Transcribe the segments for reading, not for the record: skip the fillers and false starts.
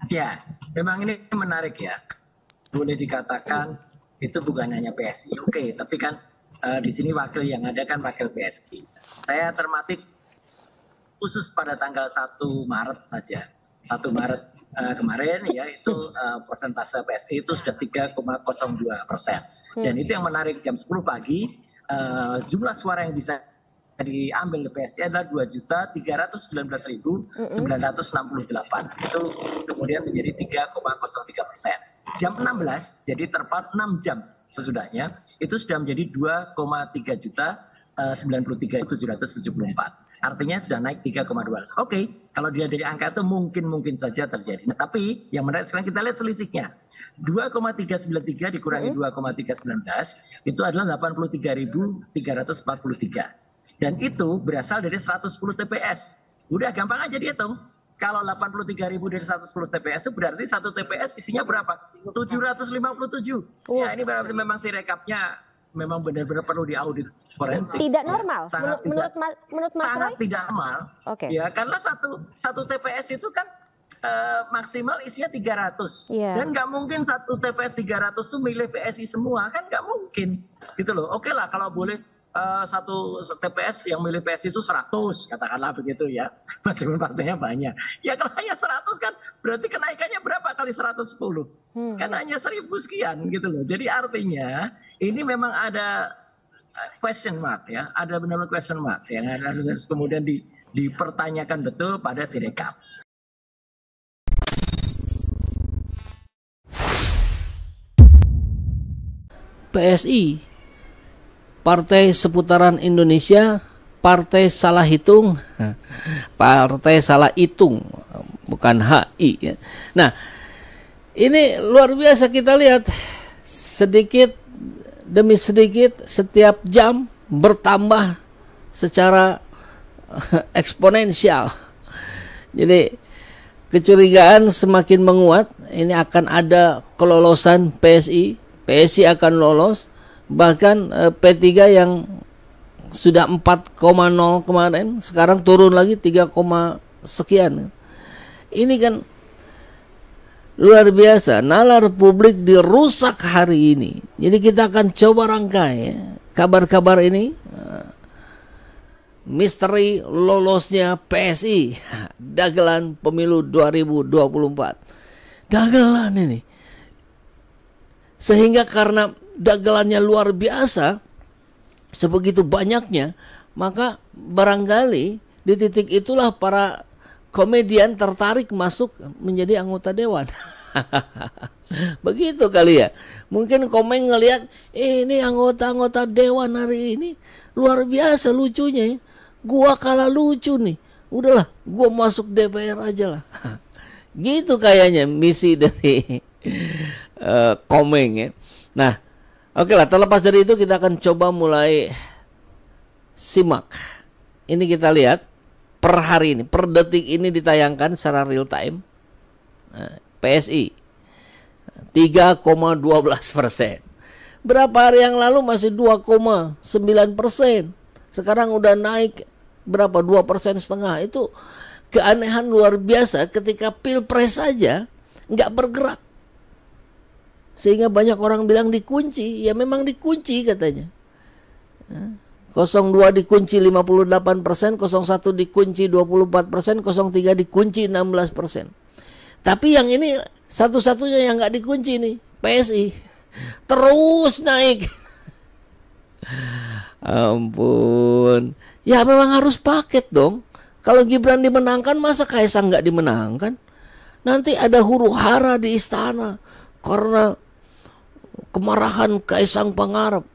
Ya, memang ini menarik ya. Boleh dikatakan itu bukan hanya PSI. Oke, tapi kan di sini wakil yang ada kan wakil PSI. Saya termatik khusus pada tanggal 1 Maret saja. 1 Maret kemarin ya itu persentase PSI itu sudah 3,02%. Dan itu yang menarik, jam 10 pagi jumlah suara yang bisa diambil PSI adalah 2.319.968. Itu kemudian menjadi 3,03%. Jam 16, jadi tepat 6 jam sesudahnya, itu sudah menjadi 2,3 juta 93.774. Artinya sudah naik 3,2. Oke, kalau dia dari angka itu mungkin saja terjadi. Nah, tapi yang menarik sekarang kita lihat selisihnya. 2,393 dikurangi 2,319 itu adalah 83.343. Dan itu berasal dari 110 TPS. Udah gampang aja dihitung. Kalau 83.000 dari 110 TPS itu berarti satu TPS isinya berapa? 757. Ya, ini berarti memang si rekapnya memang benar-benar perlu diaudit forensik. Tidak normal, ya, menurut Mas sangat Roy? tidak normal. Okay. Ya, karena satu TPS itu kan maksimal isinya 300. Dan nggak mungkin satu TPS 300 itu milih PSI semua, kan nggak mungkin. Gitu loh. Oke lah kalau boleh satu TPS yang milih PSI itu 100, katakanlah begitu ya. Meskipun partainya banyak. Ya kalau hanya 100 kan berarti kenaikannya berapa kali 110? Kan hanya 1.000 sekian gitu loh. Jadi artinya ini memang ada question mark ya. Ada benar-benar question mark yang harus kemudian dipertanyakan betul pada Sirekap. PSI, Partai Seputaran Indonesia, partai salah hitung, partai salah hitung, bukan HI. Ya. Nah, ini luar biasa kita lihat sedikit demi sedikit setiap jam bertambah secara eksponensial. Jadi kecurigaan semakin menguat. Ini akan ada kelolosan PSI. PSI akan lolos. Bahkan P3 yang sudah 4,0 kemarin sekarang turun lagi 3, sekian. Ini kan luar biasa. Nalar publik dirusak hari ini. Jadi kita akan coba rangkai kabar-kabar ini. Misteri lolosnya PSI. Dagelan pemilu 2024. Dagelan ini. Sehingga karena dagelannya luar biasa, sebegitu banyaknya, maka barangkali di titik itulah para komedian tertarik masuk menjadi anggota dewan. Begitu kali ya. Mungkin komen ngelihat, ini anggota-anggota dewan hari ini luar biasa lucunya ya. Gua kalah lucu nih. Udahlah, gua masuk DPR aja lah. Gitu kayaknya misi dari Komeng ya. Nah, oke lah, terlepas dari itu kita akan coba mulai simak. Ini kita lihat per hari ini, per detik ini ditayangkan secara real time. PSI 3,12%. Berapa hari yang lalu masih 2,9%. Sekarang udah naik berapa? 2,5%. Itu keanehan luar biasa ketika pilpres saja nggak bergerak. Sehingga banyak orang bilang dikunci. Ya memang dikunci katanya. 02 dikunci 58%, 01 dikunci 24%, 03 dikunci 16%. Tapi yang ini satu-satunya yang nggak dikunci nih, PSI. Terus naik. Ampun. Ya memang harus paket dong. Kalau Gibran dimenangkan, masa Kaisang nggak dimenangkan? Nanti ada huru-hara di istana. Karena kemarahan Kaisang Pangarep.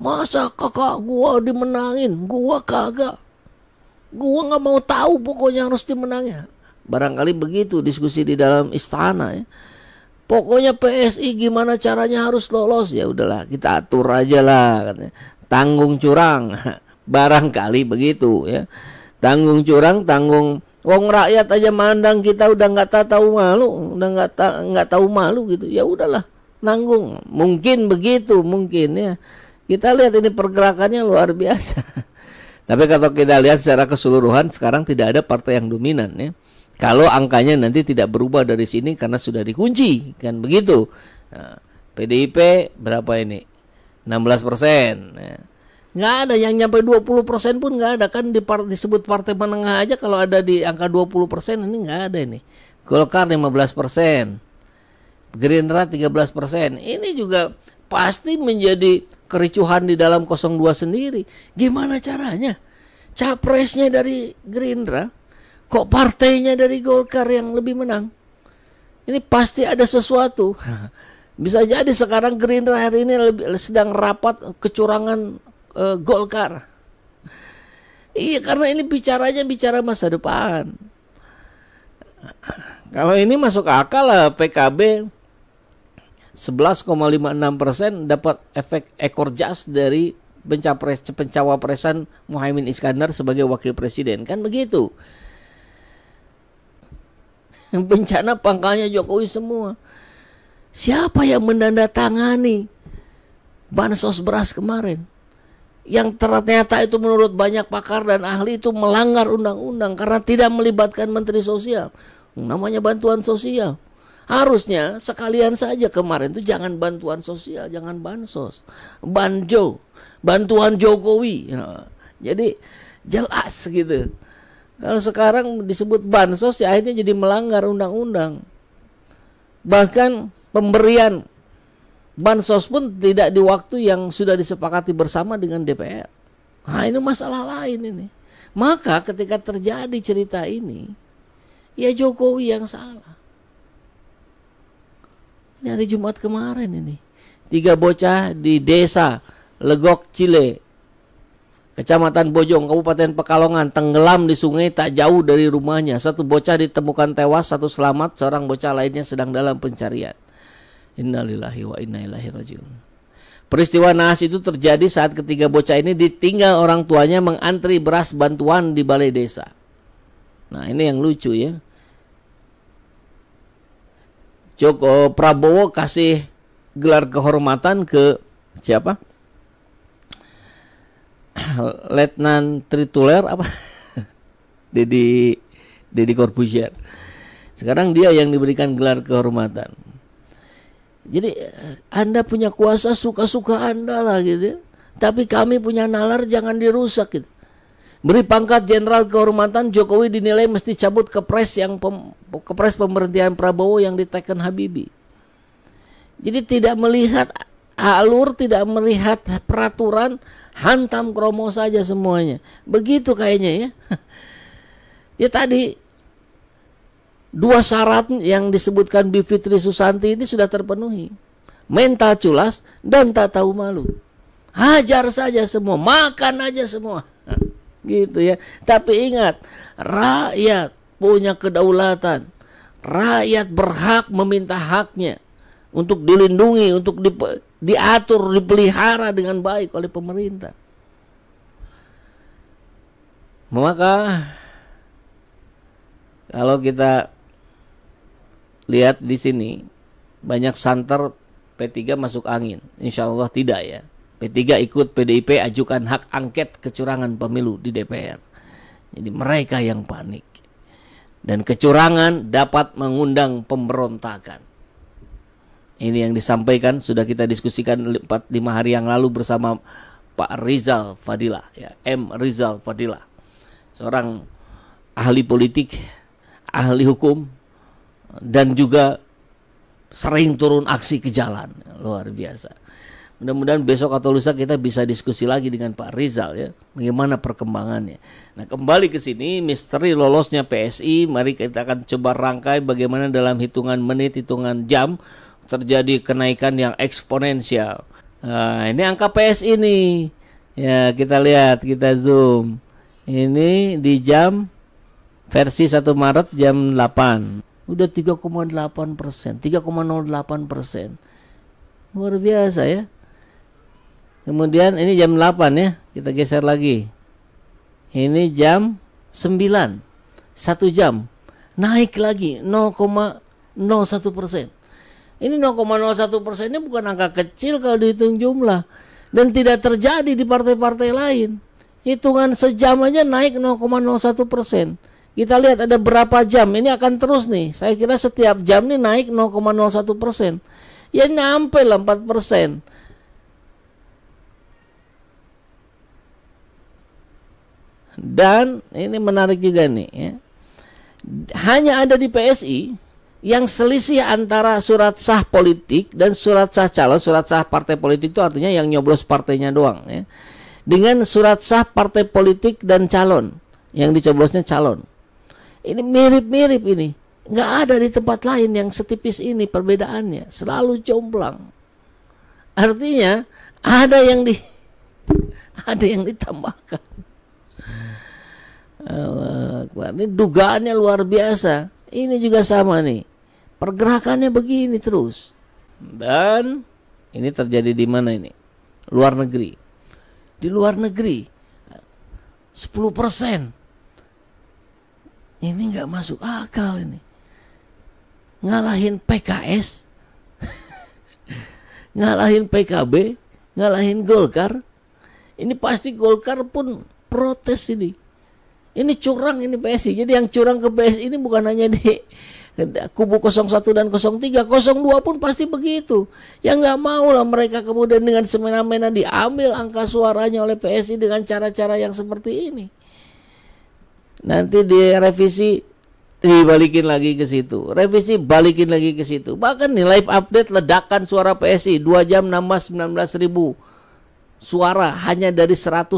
Masa kakak gua dimenangin, gua kagak. Gua nggak mau tahu, pokoknya harus dimenangin. Barangkali begitu diskusi di dalam istana ya. Pokoknya PSI gimana caranya harus lolos, ya udahlah kita atur aja lah katanya. Tanggung curang. Barangkali begitu ya. Tanggung curang, tanggung wong rakyat aja mandang kita udah nggak tahu malu, udah nggak tahu malu gitu. Ya udahlah, nanggung. Mungkin begitu, mungkin ya. Kita lihat ini pergerakannya luar biasa. Tapi kalau kita lihat secara keseluruhan sekarang tidak ada partai yang dominan ya. Kalau angkanya nanti tidak berubah dari sini karena sudah dikunci, kan begitu. Nah, PDIP berapa ini? 16%. Nah, nggak ada yang nyampe 20% pun nggak ada, kan disebut partai menengah aja kalau ada di angka 20%, ini nggak ada ini. Golkar 15%, Gerindra 13%. Ini juga pasti menjadi kericuhan di dalam 02 sendiri. Gimana caranya? Capresnya dari Gerindra, kok partainya dari Golkar yang lebih menang? Ini pasti ada sesuatu. Bisa jadi sekarang Gerindra hari ini sedang rapat kecurangan Golkar. Iya, karena ini bicara masa depan. Kalau ini masuk akal lah, PKB 11,56% dapat efek ekor jas dari pencawapresan Muhaimin Iskandar sebagai wakil presiden, kan begitu. Bencana pangkalnya Jokowi semua. Siapa yang menandatangani bansos beras kemarin? Yang ternyata itu menurut banyak pakar dan ahli itu melanggar undang-undang karena tidak melibatkan Menteri Sosial. Namanya bantuan sosial. Harusnya sekalian saja kemarin itu jangan bantuan sosial, jangan bansos. Bantuan Jokowi. Nah, jadi jelas gitu. Kalau sekarang disebut bansos ya akhirnya jadi melanggar undang-undang. Bahkan pemberian bansos pun tidak di waktu yang sudah disepakati bersama dengan DPR. Nah, ini masalah lain ini. Maka ketika terjadi cerita ini, ya Jokowi yang salah. Ini hari Jumat kemarin ini. 3 bocah di desa Legok Cile, Kecamatan Bojong, Kabupaten Pekalongan, tenggelam di sungai tak jauh dari rumahnya. 1 bocah ditemukan tewas, 1 selamat, seorang bocah lainnya sedang dalam pencarian. Innalillahi wa inna ilaihi rajiun. Peristiwa naas itu terjadi saat ketiga bocah ini ditinggal orang tuanya mengantri beras bantuan di balai desa. Nah, ini yang lucu ya. Prabowo kasih gelar kehormatan ke siapa? Letnan Trituler apa? Deddy Corbuzier. Sekarang dia yang diberikan gelar kehormatan. Jadi Anda punya kuasa suka-suka Anda lah gitu. Tapi kami punya nalar jangan dirusak gitu. Beri pangkat jenderal kehormatan, Jokowi dinilai mesti cabut kepres pemberhentian Prabowo yang diteken Habibie. Jadi tidak melihat alur, tidak melihat peraturan, hantam kromo saja semuanya. Begitu kayaknya ya. Ya tadi 2 syarat yang disebutkan Bivitri Susanti ini sudah terpenuhi. Mental culas dan tak tahu malu. Hajar saja semua, makan aja semua. Gitu ya. Tapi ingat, rakyat punya kedaulatan. Rakyat berhak meminta haknya untuk dilindungi, untuk diatur, dipelihara dengan baik oleh pemerintah. Maka kalau kita lihat di sini banyak santer P3 masuk angin. Insya Allah tidak ya. P3 ikut PDIP ajukan hak angket kecurangan pemilu di DPR. Jadi mereka yang panik. Dan kecurangan dapat mengundang pemberontakan. Ini yang disampaikan sudah kita diskusikan 4-5 hari yang lalu bersama Pak Rizal Fadilah ya, M. Rizal Fadilah. Seorang ahli politik, ahli hukum dan juga sering turun aksi ke jalan. Luar biasa. Mudah-mudahan besok atau lusa kita bisa diskusi lagi dengan Pak Rizal ya, bagaimana perkembangannya. Nah, kembali ke sini, misteri lolosnya PSI, mari kita akan coba rangkai bagaimana dalam hitungan menit, hitungan jam terjadi kenaikan yang eksponensial. Nah, ini angka PSI nih. Ya, kita lihat, kita zoom. Ini di jam versi 1 Maret jam 8. Udah 3,8%, 3,08%. Luar biasa ya. Kemudian ini jam 8 ya, kita geser lagi. Ini jam 9, 1 jam, naik lagi 0,01%. Ini 0,01% ini bukan angka kecil kalau dihitung jumlah. Dan tidak terjadi di partai-partai lain. Hitungan sejam aja naik 0,01%. Kita lihat ada berapa jam, ini akan terus nih. Saya kira setiap jam nih naik 0,01%. Ya nyampe lah 4%. Dan ini menarik juga nih ya. Hanya ada di PSI yang selisih antara surat sah politik dan surat sah calon. Surat sah partai politik itu artinya yang nyoblos partainya doang ya. Dengan surat sah partai politik dan calon, yang dicoblosnya calon. Ini mirip-mirip ini. Nggak ada di tempat lain yang setipis ini perbedaannya. Selalu jomplang. Artinya ada yang ditambahkan. Ini dugaannya luar biasa. Ini juga sama nih. Pergerakannya begini terus. Dan ini terjadi di mana ini? Luar negeri. Di luar negeri 10%. Ini nggak masuk akal ini. Ngalahin PKS, ngalahin PKB, ngalahin Golkar. Ini pasti Golkar pun protes ini. Ini curang ini PSI. Jadi yang curang ke PSI ini bukan hanya di kubu 01 dan 03, 02 pun pasti begitu. Ya nggak mau lah mereka kemudian dengan semena-mena diambil angka suaranya oleh PSI dengan cara-cara yang seperti ini. Nanti direvisi, dibalikin lagi ke situ. Revisi, balikin lagi ke situ. Bahkan nih live update ledakan suara PSI 2 jam nambah 19.000 suara hanya dari 110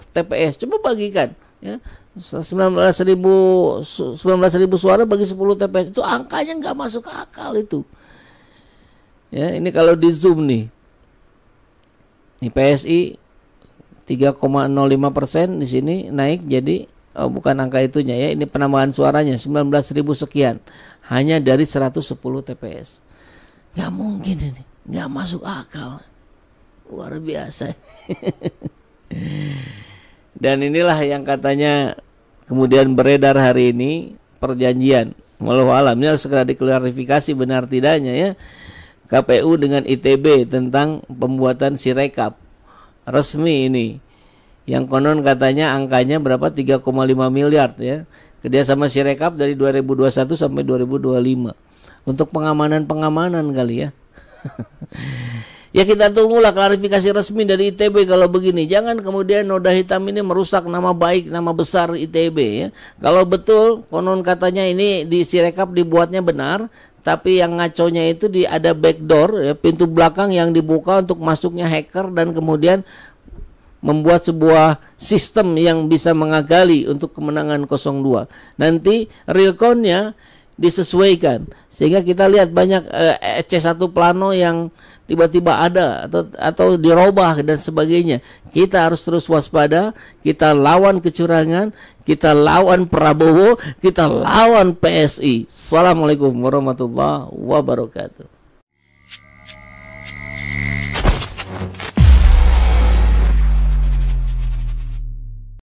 TPS. Coba bagikan ya. 19.000 suara bagi 10 TPS itu angkanya nggak masuk akal itu. Ya, ini kalau di zoom nih. Ini PSI 3,05% di sini naik jadi bukan angka itunya ya, ini penambahan suaranya 19.000 sekian hanya dari 110 TPS. Nggak mungkin ini, nggak masuk akal, luar biasa. Dan inilah yang katanya kemudian beredar hari ini perjanjian. Wallahu alam, ini harus segera diklarifikasi benar tidaknya ya. KPU dengan ITB tentang pembuatan Sirekap resmi ini. Yang konon katanya angkanya berapa? 3,5 miliar ya. Kerjasama Sirekap dari 2021 sampai 2025. Untuk pengamanan kali ya. Ya kita tunggulah klarifikasi resmi dari ITB kalau begini. Jangan kemudian noda hitam ini merusak nama baik, nama besar ITB ya. Kalau betul konon katanya ini di Sirekap dibuatnya benar, tapi yang ngaconya itu ada backdoor ya, pintu belakang yang dibuka untuk masuknya hacker dan kemudian membuat sebuah sistem yang bisa mengagali untuk kemenangan 02. Nanti real count-nya disesuaikan sehingga kita lihat banyak C1 plano yang tiba-tiba ada atau dirubah dan sebagainya. Kita harus terus waspada, kita lawan kecurangan, kita lawan Prabowo, kita lawan PSI. Assalamualaikum warahmatullahi wabarakatuh.